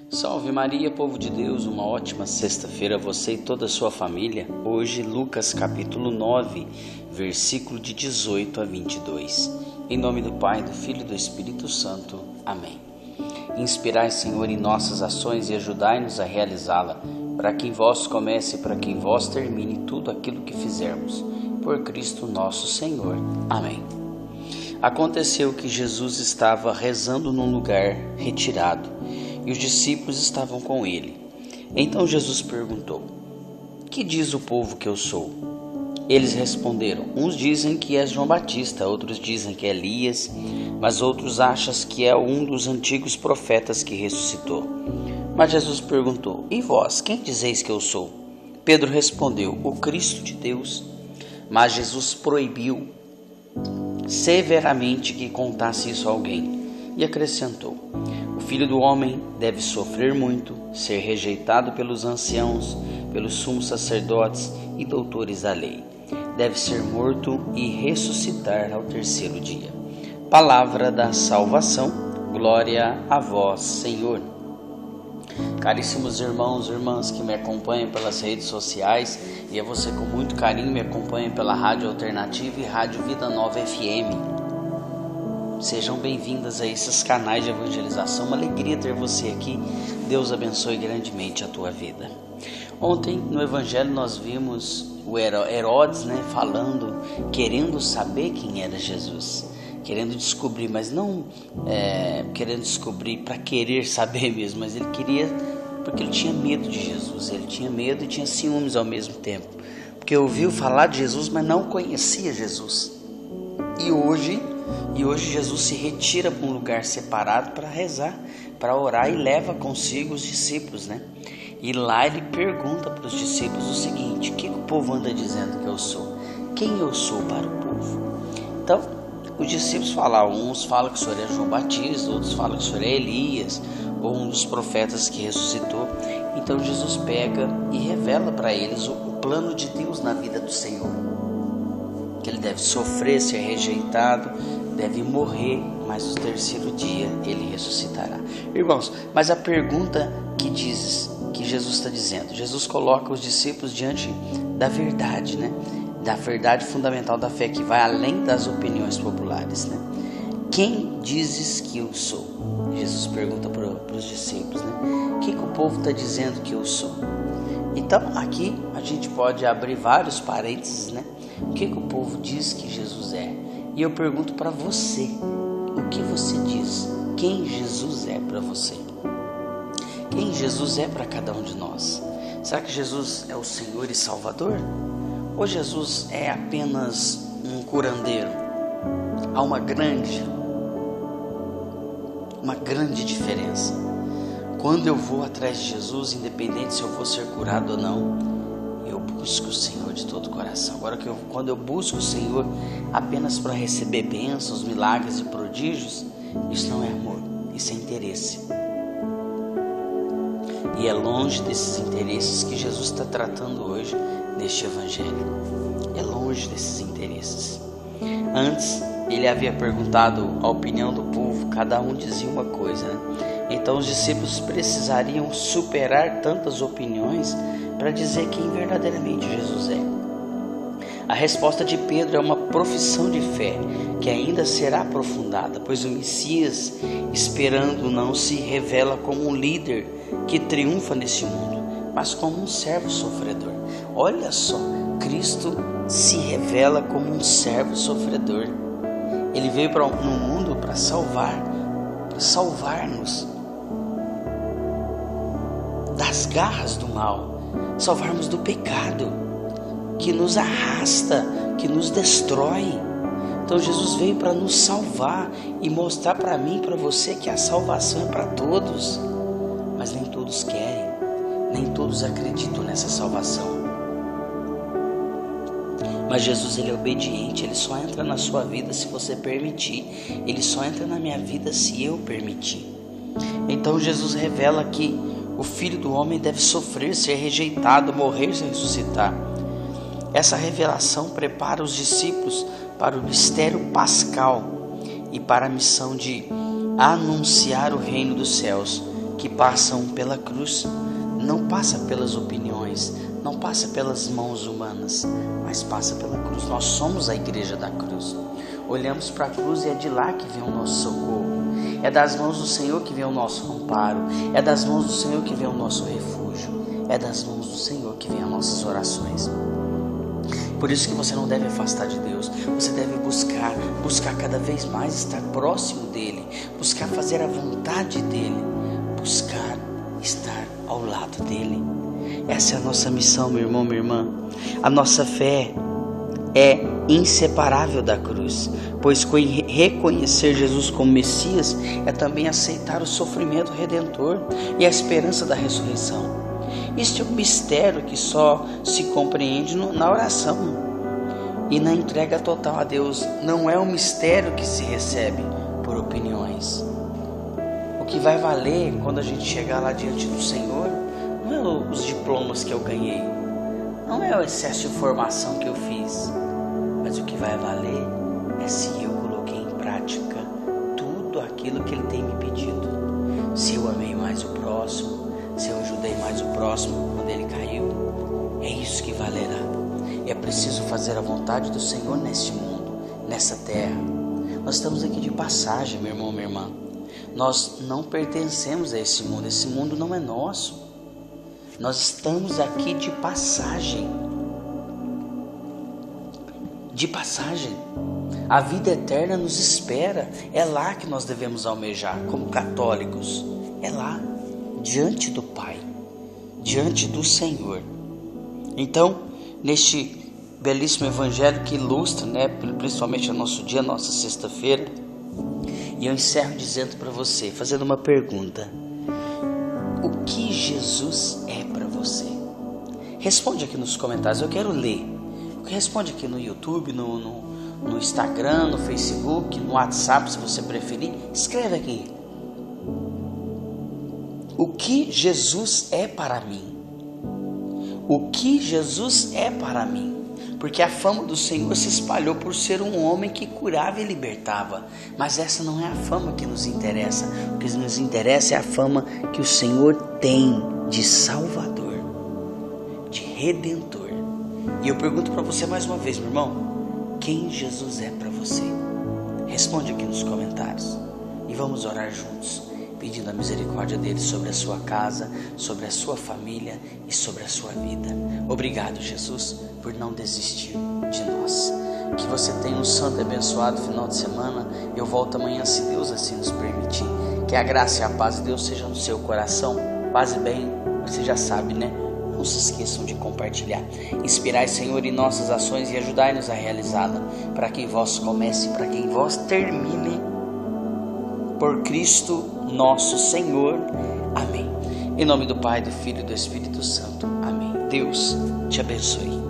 Salve Maria, povo de Deus, uma ótima sexta-feira a você e toda a sua família. Hoje, Lucas capítulo 9, versículo de 18 a 22. Em nome do Pai, do Filho e do Espírito Santo. Amém. Inspirai, Senhor, em nossas ações e ajudai-nos a realizá-la, para que em vós comece e para que em vós termine tudo aquilo que fizermos. Por Cristo nosso Senhor. Amém. Aconteceu que Jesus estava rezando num lugar retirado, e os discípulos estavam com ele. Então Jesus perguntou: Que diz o povo que eu sou? Eles responderam: Uns dizem que és João Batista, outros dizem que é Elias, mas outros acham que é um dos antigos profetas que ressuscitou. Mas Jesus perguntou: E vós, quem dizeis que eu sou? Pedro respondeu: O Cristo de Deus. Mas Jesus proibiu severamente que contasse isso a alguém, e acrescentou: O Filho do Homem deve sofrer muito, ser rejeitado pelos anciãos, pelos sumos sacerdotes e doutores da lei. Deve ser morto e ressuscitar ao terceiro dia. Palavra da salvação, glória a vós, Senhor. Caríssimos irmãos e irmãs que me acompanham pelas redes sociais e a você com muito carinho me acompanha pela Rádio Alternativa e Rádio Vida Nova FM. Sejam bem-vindas a esses canais de evangelização. Uma alegria ter você aqui. Deus abençoe grandemente a tua vida. Ontem no Evangelho nós vimos o Herodes, falando, querendo saber quem era Jesus, querendo descobrir, mas não querendo descobrir para querer saber mesmo, mas ele queria porque ele tinha medo de Jesus. Ele tinha medo e tinha ciúmes ao mesmo tempo, porque ouviu falar de Jesus, mas não conhecia Jesus. E hoje Jesus se retira para um lugar separado para rezar, para orar, e leva consigo os discípulos, E lá ele pergunta para os discípulos o seguinte: o que o povo anda dizendo que eu sou? Quem eu sou para o povo? Então, os discípulos falam, uns falam que o Senhor é João Batista, outros falam que o Senhor é Elias, ou um dos profetas que ressuscitou. Então Jesus pega e revela para eles o plano de Deus na vida do Senhor, que ele deve sofrer, ser rejeitado, deve morrer, mas no terceiro dia ele ressuscitará. Irmãos, mas a pergunta que Jesus está dizendo, Jesus coloca os discípulos diante da verdade, da verdade fundamental da fé, que vai além das opiniões populares, Quem dizes que eu sou? Jesus pergunta para os discípulos, O que o povo está dizendo que eu sou? Então aqui a gente pode abrir vários parênteses, O que o povo diz que Jesus é? E eu pergunto para você, o que você diz? Quem Jesus é para você? Quem Jesus é para cada um de nós? Será que Jesus é o Senhor e Salvador? Ou Jesus é apenas um curandeiro? Há uma grande diferença. Quando eu vou atrás de Jesus, independente se eu vou ser curado ou não, eu busco o Senhor de todo o coração. Agora, quando eu busco o Senhor apenas para receber bênçãos, milagres e prodígios, isso não é amor, isso é interesse. E é longe desses interesses que Jesus está tratando hoje neste Evangelho. É longe desses interesses. Antes, ele havia perguntado a opinião do povo, cada um dizia uma coisa, Então os discípulos precisariam superar tantas opiniões para dizer quem verdadeiramente Jesus é. A resposta de Pedro é uma profissão de fé que ainda será aprofundada, pois o Messias, esperando, não se revela como um líder que triunfa nesse mundo, mas como um servo sofredor. Olha só, Cristo se revela como um servo sofredor. Ele veio no mundo para salvar-nos das garras do mal, salvarmos do pecado que nos arrasta, que nos destrói. Então Jesus veio para nos salvar e mostrar para mim e para você que a salvação é para todos, mas nem todos querem, nem todos acreditam nessa salvação. Mas Jesus, ele é obediente, ele só entra na sua vida se você permitir, ele só entra na minha vida se eu permitir. Então Jesus revela que o Filho do Homem deve sofrer, ser rejeitado, morrer e ressuscitar. Essa revelação prepara os discípulos para o mistério pascal e para a missão de anunciar o reino dos céus, que passam pela cruz. Não passa pelas opiniões, não passa pelas mãos humanas, mas passa pela cruz. Nós somos a igreja da cruz. Olhamos para a cruz e é de lá que vem o nosso socorro. É das mãos do Senhor que vem o nosso amparo. É das mãos do Senhor que vem o nosso refúgio. É das mãos do Senhor que vem as nossas orações. Por isso que você não deve afastar de Deus. Você deve buscar cada vez mais estar próximo dEle, buscar fazer a vontade dEle, buscar estar ao lado dEle. Essa é a nossa missão, meu irmão, minha irmã. A nossa fé é inseparável da cruz, pois reconhecer Jesus como Messias é também aceitar o sofrimento redentor e a esperança da ressurreição. Este é um mistério que só se compreende na oração e na entrega total a Deus. Não é um mistério que se recebe por opiniões. O que vai valer quando a gente chegar lá diante do Senhor não é os diplomas que eu ganhei, não é o excesso de formação que eu fiz, mas o que vai valer é se eu coloquei em prática tudo aquilo que Ele tem me pedido. Se eu amei mais o próximo, se eu ajudei mais o próximo quando ele caiu, é isso que valerá. É preciso fazer a vontade do Senhor neste mundo, nessa terra. Nós estamos aqui de passagem, meu irmão, minha irmã. Nós não pertencemos a esse mundo não é nosso. Nós estamos aqui de passagem. De passagem. A vida eterna nos espera. É lá que nós devemos almejar, como católicos. É lá, diante do Pai, diante do Senhor. Então, neste belíssimo evangelho que ilustra, principalmente o nosso dia, a nossa sexta-feira, e eu encerro dizendo para você, fazendo uma pergunta: o que Jesus é para você? Responde aqui nos comentários, eu quero ler. Responde aqui no YouTube, no Instagram, no Facebook, no WhatsApp, se você preferir. Escreve aqui. O que Jesus é para mim? O que Jesus é para mim? Porque a fama do Senhor se espalhou por ser um homem que curava e libertava. Mas essa não é a fama que nos interessa. O que nos interessa é a fama que o Senhor tem de Salvador, de Redentor. E eu pergunto para você mais uma vez, meu irmão, quem Jesus é para você? Responde aqui nos comentários e vamos orar juntos, pedindo a misericórdia dele sobre a sua casa, sobre a sua família e sobre a sua vida. Obrigado, Jesus, por não desistir de nós. Que você tenha um santo e abençoado final de semana. Eu volto amanhã, se Deus assim nos permitir. Que a graça e a paz de Deus sejam no seu coração. Paz e bem, você já sabe, né? Não se esqueçam de compartilhar. Inspirai, Senhor, em nossas ações e ajudai-nos a realizá-la, para que vós comece e para que vós termine. Por Cristo nosso Senhor. Amém. Em nome do Pai, do Filho e do Espírito Santo. Amém. Deus te abençoe.